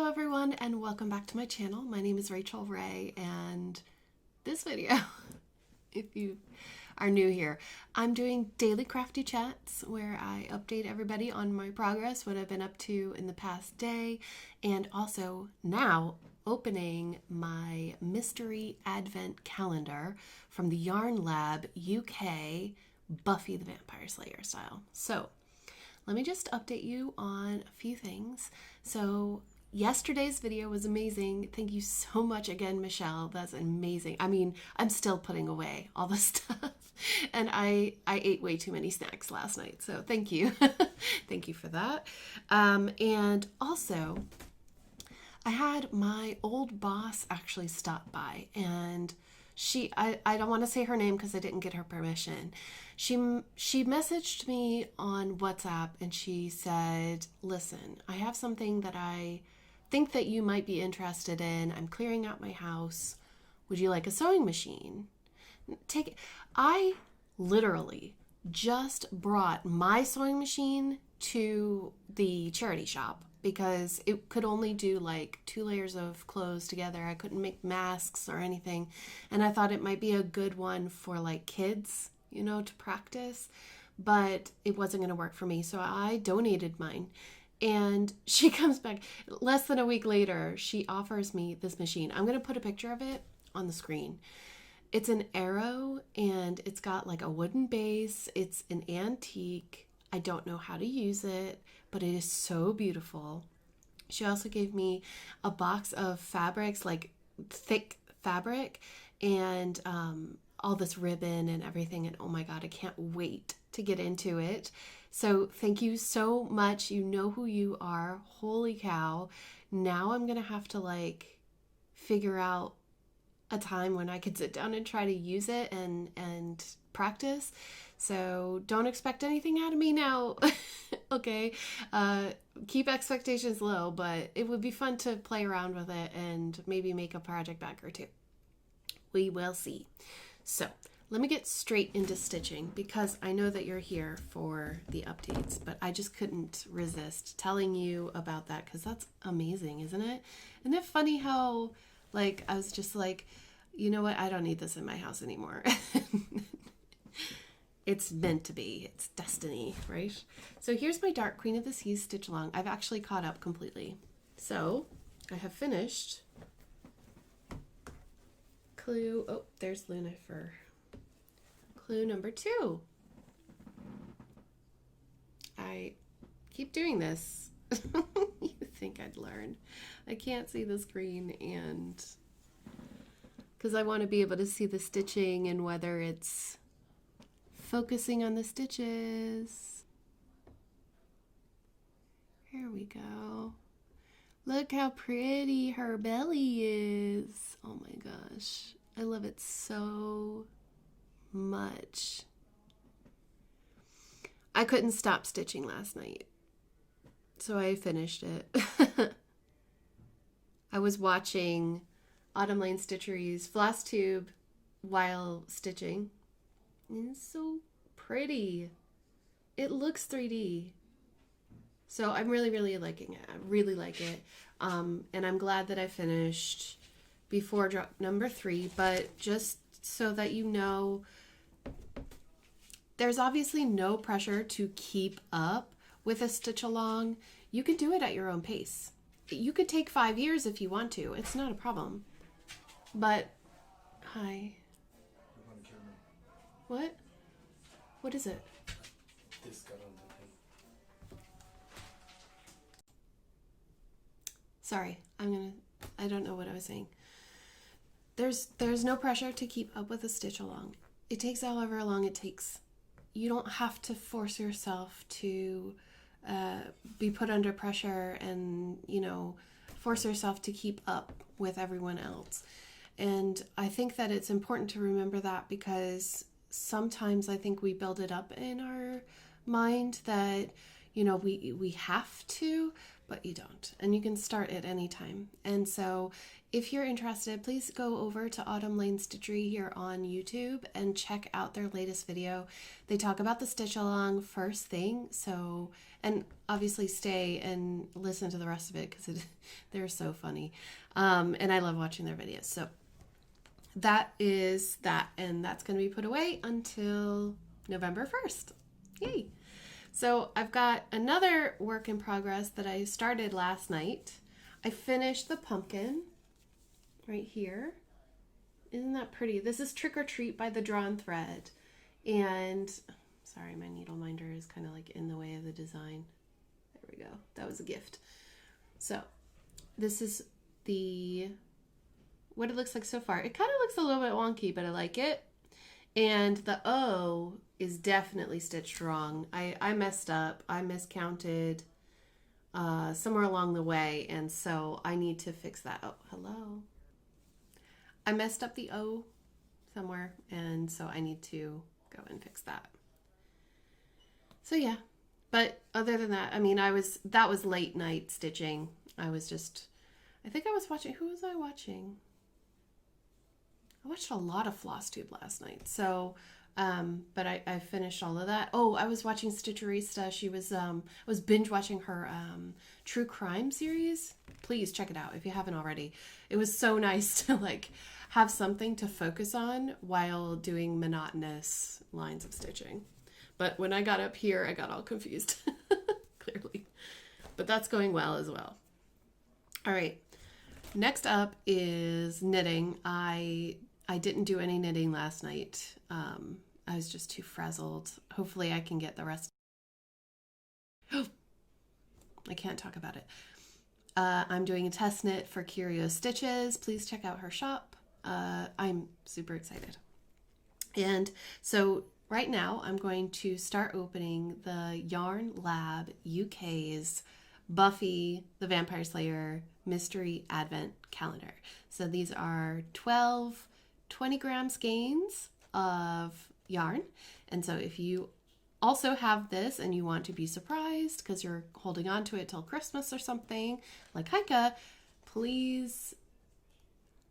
Hello everyone and welcome back to my channel. My name is Rachel Ray, and this video, if you are new here, I'm doing daily crafty chats where I update everybody on my progress, what I've been up to in the past day, and also now opening my mystery advent calendar from the Yarn Lab UK Buffy the Vampire Slayer style. So let me just update you on a few things. So yesterday's video was amazing. Thank you so much again, Michelle. That's amazing. I mean, I'm still putting away all the stuff. And I ate way too many snacks last night. So thank you. Thank you for that. And also, I had my old boss actually stop by, and I don't want to say her name because I didn't get her permission. She messaged me on WhatsApp and she said, listen, I have something that I think that you might be interested in. I'm clearing out my house. Would you like a sewing machine? Take it. I literally just brought my sewing machine to the charity shop because it could only do like 2 layers of clothes together. I couldn't make masks or anything. And I thought it might be a good one for like kids, you know, to practice, but it wasn't going to work for me. So I donated mine. And she comes back less than a week later. She offers me this machine. I'm going to put a picture of it on the screen. It's an Arrow and it's got like a wooden base. It's an antique. I don't know how to use it, but it is so beautiful. She also gave me a box of fabrics, like thick fabric, and all this ribbon and everything. And oh my God, I can't wait to get into it. So thank you so much. You know who you are. Holy cow. Now I'm going to have to like figure out a time when I could sit down and try to use it and practice. So don't expect anything out of me now. Okay. Keep expectations low, but it would be fun to play around with it and maybe make a project back or two. We will see. So let me get straight into stitching because I know that you're here for the updates, but I just couldn't resist telling you about that because that's amazing, isn't it? Isn't it funny how like I was just like, you know what? I don't need this in my house anymore. It's meant to be. It's destiny, right? So here's my Dark Queen of the Seas stitch along. I've actually caught up completely. So I have finished clue. Oh, there's Luna for clue number 2. I keep doing this. You think I'd learn. I can't see the screen, and because I want to be able to see the stitching and whether it's focusing on the stitches. Here we go. Look how pretty her belly is. Oh my gosh. I love it so much. I couldn't stop stitching last night, so I finished it. I was watching Autumn Lane Stitchery's Flosstober while stitching. It's so pretty. It looks 3D. So I'm really, really liking it. I really like it. And I'm glad that I finished before drop number 3, but just so that you know, there's obviously no pressure to keep up with a stitch along. You can do it at your own pace. You could take 5 years if you want to. It's not a problem. But, hi. What? What is it? This got on the thing. Sorry, I don't know what I was saying. There's no pressure to keep up with a stitch along. It takes however long it takes. You don't have to force yourself to be put under pressure and, you know, force yourself to keep up with everyone else. And I think that it's important to remember that because sometimes I think we build it up in our mind that, you know, we have to, but you don't. And you can start at any time. And so if you're interested, please go over to Autumn Lane Stitchery here on YouTube and check out their latest video. They talk about the stitch along first thing. So, and obviously stay and listen to the rest of it because they're so funny. And I love watching their videos. So that is that. And that's going to be put away until November 1st. Yay. So I've got another work in progress that I started last night. I finished the pumpkin right here. Isn't that pretty? This is Trick or Treat by the Drawn Thread. And sorry, my needle minder is kind of like in the way of the design. There we go. That was a gift. So this is what it looks like so far. It kind of looks a little bit wonky, but I like it. And the O is definitely stitched wrong. I messed up. I miscounted somewhere along the way, and so I need to fix that. Oh, hello. I messed up the O somewhere, and so I need to go and fix that. So yeah, but other than that, I mean, that was late night stitching. I think I was watching, who was I watching? I watched a lot of Flosstober last night, so, but I finished all of that. Oh, I was watching Stitcherista. She was, I was binge watching her true crime series. Please check it out if you haven't already. It was so nice to like have something to focus on while doing monotonous lines of stitching. But when I got up here, I got all confused, clearly. But that's going well as well. All right. Next up is knitting. I didn't do any knitting last night. I was just too frazzled. Hopefully I can get the rest. I can't talk about it. I'm doing a test knit for Curio Stitches. Please check out her shop. I'm super excited. And so right now I'm going to start opening the Yarn Lab UK's Buffy the Vampire Slayer Mystery Advent Calendar. So these are 12 20-gram skeins of yarn. And so if you also have this and you want to be surprised because you're holding on to it till Christmas or something like Heike, please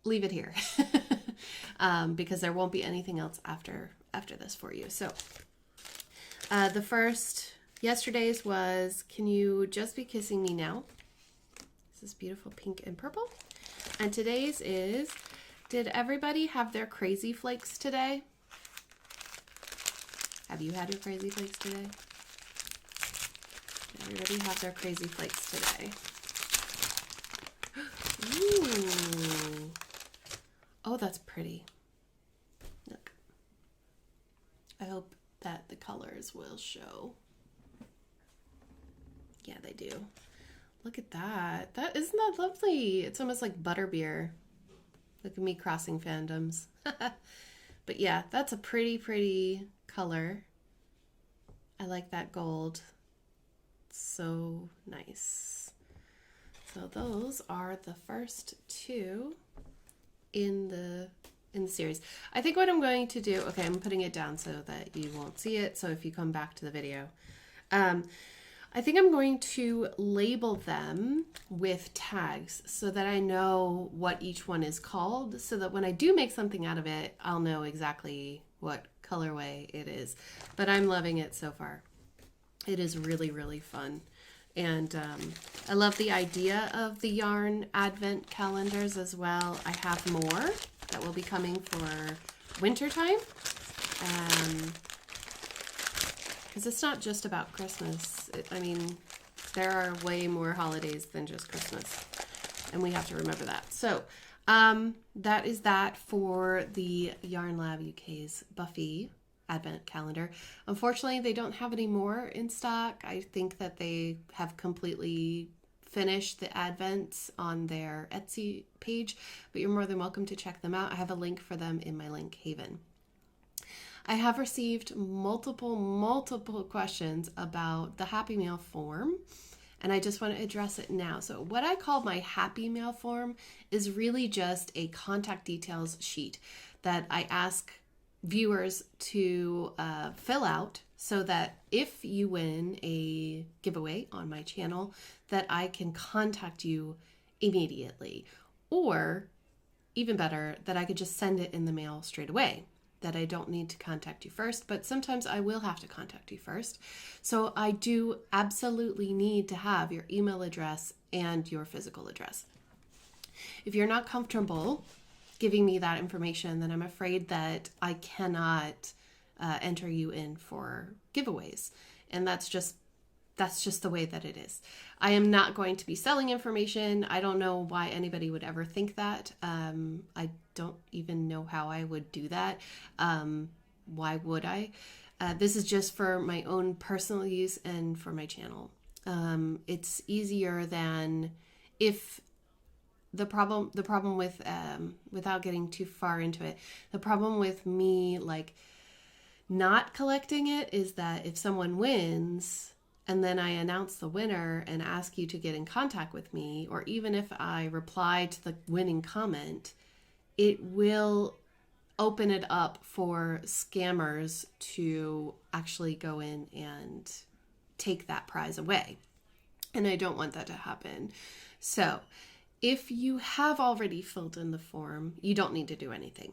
leave it here because there won't be anything else after this for you. So the first, yesterday's was Can You Just Be Kissing Me Now? This is beautiful pink and purple. And today's is Did everybody have their crazy flakes today? Have you had your crazy flakes today? Did everybody have their crazy flakes today? Ooh. Oh, that's pretty. Look. I hope that the colors will show. Yeah, they do. Look at that. Isn't that lovely? It's almost like butterbeer. Look at me crossing fandoms. But yeah, that's a pretty, pretty color. I like that gold. So nice. So those are the first two in the series. I think what I'm going to do, okay, I'm putting it down so that you won't see it. So if you come back to the video, I think I'm going to label them with tags so that I know what each one is called, so that when I do make something out of it, I'll know exactly what colorway it is. But I'm loving it so far. It is really, really fun. And I love the idea of the yarn advent calendars as well. I have more that will be coming for winter time. Because it's not just about Christmas. I mean, there are way more holidays than just Christmas. And we have to remember that. So that is that for the Yarn Lab UK's Buffy Advent Calendar. Unfortunately, they don't have any more in stock. I think that they have completely finished the Advents on their Etsy page, but you're more than welcome to check them out. I have a link for them in my link haven. I have received multiple questions about the Happy Mail form, and I just want to address it now. So what I call my Happy Mail form is really just a contact details sheet that I ask viewers to fill out so that if you win a giveaway on my channel, that I can contact you immediately. Or even better, that I could just send it in the mail straight away, that I don't need to contact you first, but sometimes I will have to contact you first. So I do absolutely need to have your email address and your physical address. If you're not comfortable giving me that information, then I'm afraid that I cannot enter you in for giveaways. And that's just the way that it is. I am not going to be selling information. I don't know why anybody would ever think that. I don't even know how I would do that. Why would I? This is just for my own personal use and for my channel. It's easier than if the problem with, without getting too far into it, the problem with me like not collecting it is that if someone wins and then I announce the winner and ask you to get in contact with me, or even if I reply to the winning comment, it will open it up for scammers to actually go in and take that prize away. And I don't want that to happen. So if you have already filled in the form, you don't need to do anything.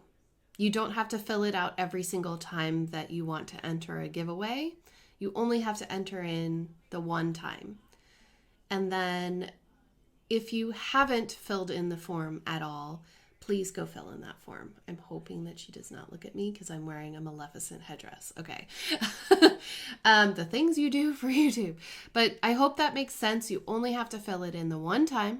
You don't have to fill it out every single time that you want to enter a giveaway. You only have to enter in the one time. And then if you haven't filled in the form at all, please go fill in that form. I'm hoping that she does not look at me because I'm wearing a Maleficent headdress. Okay. The things you do for YouTube. But I hope that makes sense. You only have to fill it in the one time.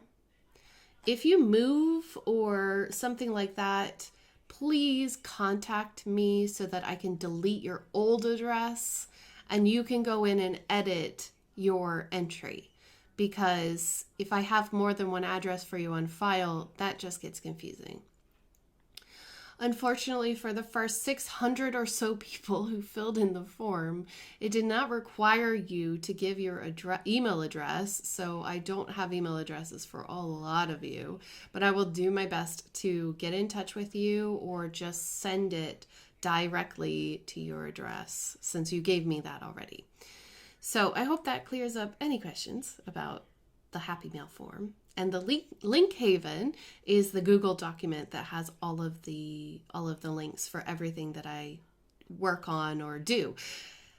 If you move or something like that, please contact me so that I can delete your old address and you can go in and edit your entry. Because if I have more than one address for you on file, that just gets confusing. Unfortunately, for the first 600 or so people who filled in the form, it did not require you to give your email address, so I don't have email addresses for a lot of you, but I will do my best to get in touch with you or just send it directly to your address since you gave me that already. So I hope that clears up any questions about the Happy Mail form. And the link haven is the Google document that has all of the links for everything that I work on or do.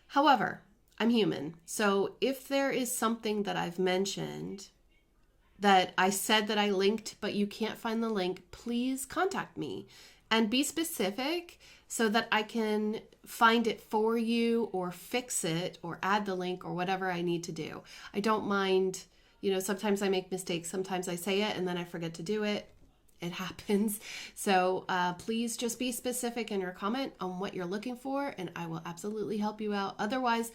However, I'm human. So if there is something that I've mentioned that I said that I linked, but you can't find the link, please contact me and be specific so that I can find it for you or fix it or add the link or whatever I need to do. I don't mind. Sometimes I make mistakes. Sometimes I say it and then I forget to do it. It happens. So please just be specific in your comment on what you're looking for and I will absolutely help you out. Otherwise,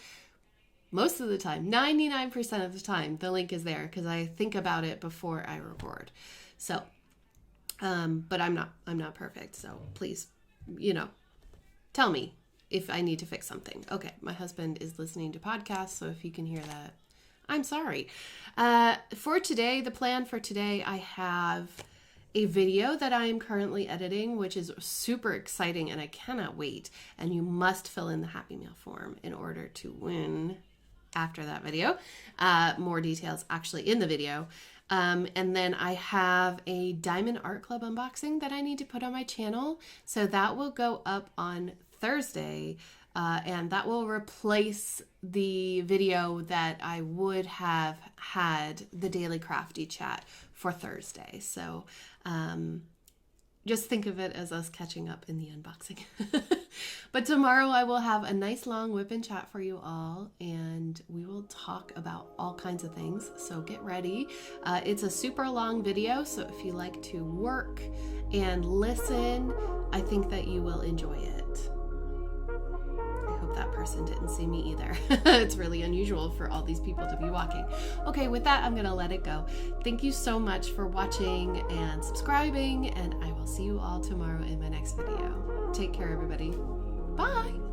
most of the time, 99% of the time, the link is there because I think about it before I record. So, but I'm not perfect. So please, tell me if I need to fix something. Okay, my husband is listening to podcasts, so if you can hear that, I'm sorry. For today, the plan for today, I have a video that I am currently editing, which is super exciting and I cannot wait. And you must fill in the Happy Mail form in order to win after that video. More details actually in the video. And then I have a Diamond Art Club unboxing that I need to put on my channel. So that will go up on Thursday. And that will replace the video that I would have had the daily crafty chat for Thursday. So just think of it as us catching up in the unboxing. But tomorrow I will have a nice long whip and chat for you all, and we will talk about all kinds of things. So get ready. It's a super long video, so if you like to work and listen, I think that you will enjoy it. That person didn't see me either. It's really unusual for all these people to be walking. Okay, with that, I'm gonna let it go. Thank you so much for watching and subscribing, and I will see you all tomorrow in my next video. Take care, everybody. Bye.